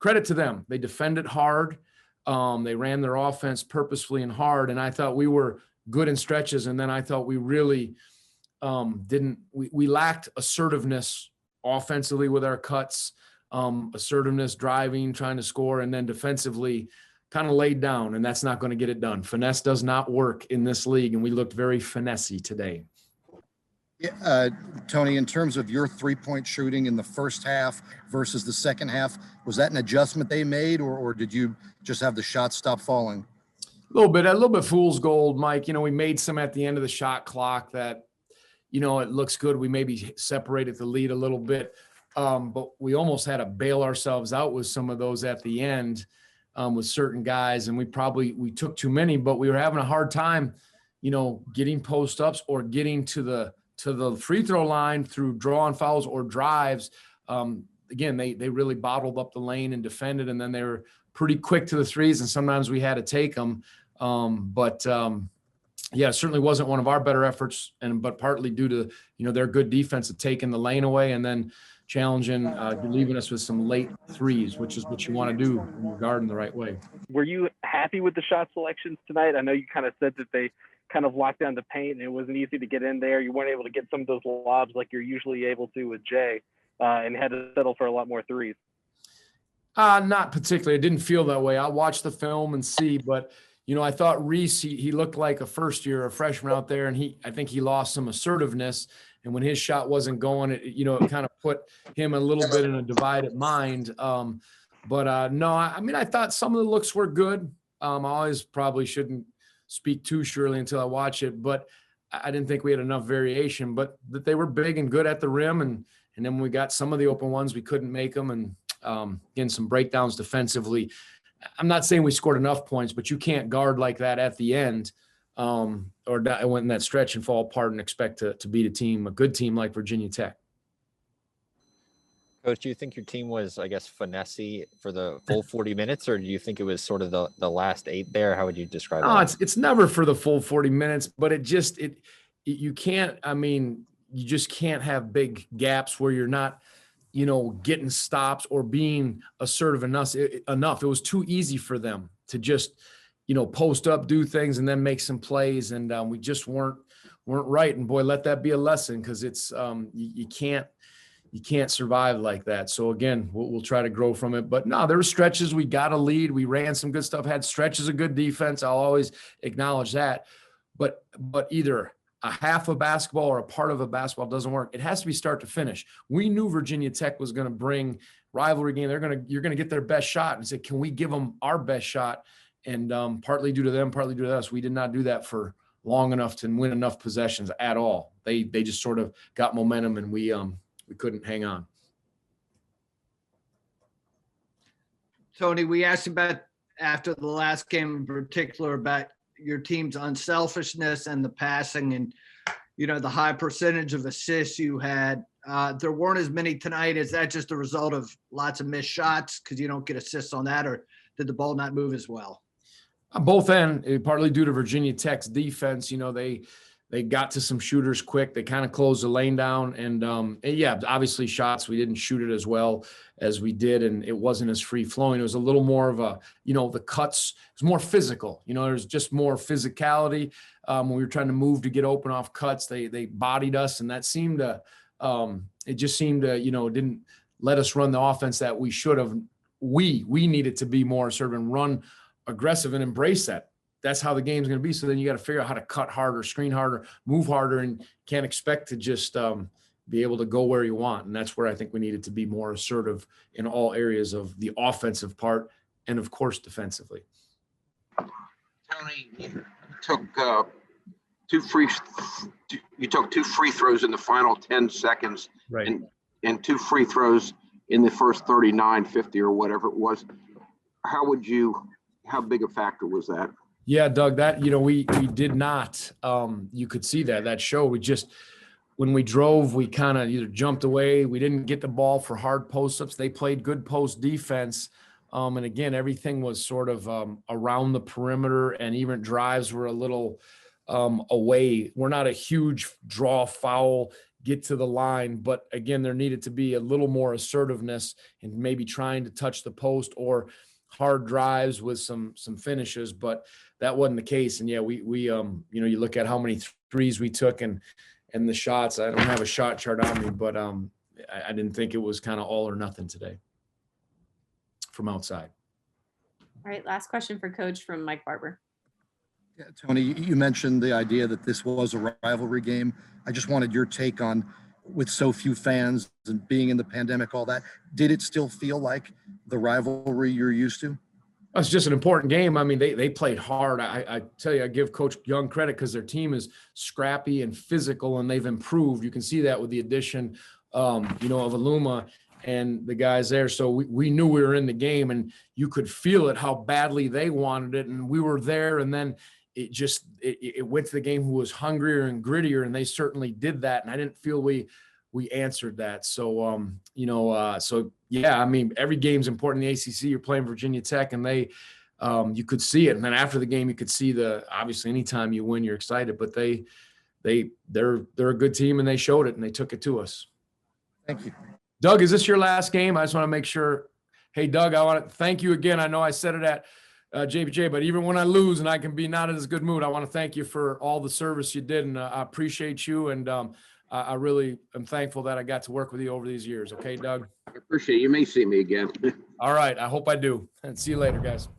credit to them. They defended hard. They ran their offense purposefully and hard. And I thought we were good in stretches. And then I thought we really we lacked assertiveness offensively with our cuts, assertiveness, driving, trying to score, and then defensively kind of laid down, and that's not going to get it done. Finesse does not work in this league, and we looked very finessey today. Yeah, Tony, in terms of your three-point shooting in the first half versus the second half, was that an adjustment they made, or did you just have the shots stop falling? A little bit fool's gold, Mike. We made some at the end of the shot clock that, it looks good. We maybe separated the lead a little bit, but we almost had to bail ourselves out with some of those at the end with certain guys, and we took too many, but we were having a hard time, getting post-ups or getting to the free throw line through drawing fouls or drives. Again, they really bottled up the lane and defended, and then they were pretty quick to the threes, and sometimes we had to take them. Yeah, it certainly wasn't one of our better efforts, but partly due to, their good defense of taking the lane away and then challenging, leaving us with some late threes, which is what you want to do when you're guarding the right way. Were you happy with the shot selections tonight? I know you kind of said that they kind of locked down the paint and it wasn't easy to get in there. You weren't able to get some of those lobs like you're usually able to with Jay, and had to settle for a lot more threes. Not particularly. It didn't feel that way. I'll watch the film and see, but I thought Reese, he looked like a freshman out there, and I think he lost some assertiveness. And when his shot wasn't going, it kind of put him a little bit in a divided mind. No, I thought some of the looks were good. I always probably shouldn't speak too surely until I watch it, but I didn't think we had enough variation, but that they were big and good at the rim. And then when we got some of the open ones, we couldn't make them. And again, some breakdowns defensively. I'm not saying we scored enough points, but you can't guard like that at the end or went in that stretch and fall apart and expect to beat a good team like Virginia Tech. Coach, do you think your team was, I guess, finessey for the full 40 minutes, or do you think it was sort of the last 8 there? How would you describe that? It's never for the full 40 minutes, but you can't, you just can't have big gaps where you're not, getting stops or being assertive enough. It was too easy for them to just, post up, do things, and then make some plays. And we just weren't right. And boy, let that be a lesson, because it's you can't survive like that. So again, we'll try to grow from it. But no, there were stretches we got a lead. We ran some good stuff, had stretches of good defense. I'll always acknowledge that. But either a half of basketball or a part of a basketball doesn't work. It has to be start to finish. We knew Virginia Tech was going to bring rivalry game. You're going to get their best shot, and say, can we give them our best shot? And partly due to them, partly due to us, we did not do that for long enough to win enough possessions at all. They just sort of got momentum, and we couldn't hang on. Tony, we asked about after the last game in particular about your team's unselfishness and the passing and, the high percentage of assists you had. There weren't as many tonight. Is that just a result of lots of missed shots because you don't get assists on that, or did the ball not move as well? Both ends, partly due to Virginia Tech's defense. They got to some shooters quick. They kind of closed the lane down. And obviously shots, we didn't shoot it as well as we did. And it wasn't as free flowing. It was a little more of a, the cuts, it was more physical. There's just more physicality. When we were trying to move to get open off cuts, they bodied us. And that seemed to, it just seemed to, didn't let us run the offense that we should have. We needed to be more assertive and run aggressive and embrace that. That's how the game's going to be. So then you got to figure out how to cut harder, screen harder, move harder, and can't expect to just be able to go where you want. And that's where I think we needed to be more assertive in all areas of the offensive part and, of course, defensively. Tony, you took two free throws in the final 10 seconds, right, and 2 free throws in the first 39, 50 or whatever it was. How big a factor was that? Yeah, Doug, that, we did not, you could see that show. When we drove, we kind of either jumped away. We didn't get the ball for hard post-ups. They played good post defense. And again, everything was sort of around the perimeter, and even drives were a little away. We're not a huge draw foul get to the line. But again, there needed to be a little more assertiveness and maybe trying to touch the post or hard drives with some finishes, but that wasn't the case. And yeah, we you know, you look at how many threes we took and the shots. I don't have a shot chart on me, but I didn't think it was kind of all or nothing today from outside. All right, last question for Coach from Mike Barber. Yeah, Tony, you mentioned the idea that this was a rivalry game. I just wanted your take on, with so few fans and being in the pandemic, all that, did it still feel like the rivalry you're used to? It's just an important game. I mean, they played hard. I tell you, I give Coach Young credit because their team is scrappy and physical, and they've improved. You can see that with the addition, you know, of Aluma and the guys there. So we knew we were in the game, and you could feel it, how badly they wanted it. And we were there, and then it just, it went to the game who was hungrier and grittier, and they certainly did that. And I didn't feel we answered that. So, you know, so yeah, I mean, every game's important in the ACC. You're playing Virginia Tech, and they, you could see it. And then after the game, you could see obviously anytime you win, you're excited, but they're a good team, and they showed it, and they took it to us. Thank you. Doug, is this your last game? I just want to make sure. Hey, Doug, I want to thank you again. I know I said it at JBJ, but even when I lose and I can be not in as good mood, I want to thank you for all the service you did, and I appreciate you. And I really am thankful that I got to work with you over these years. Okay, Doug? I appreciate it. You may see me again. All right. I hope I do. And see you later, guys.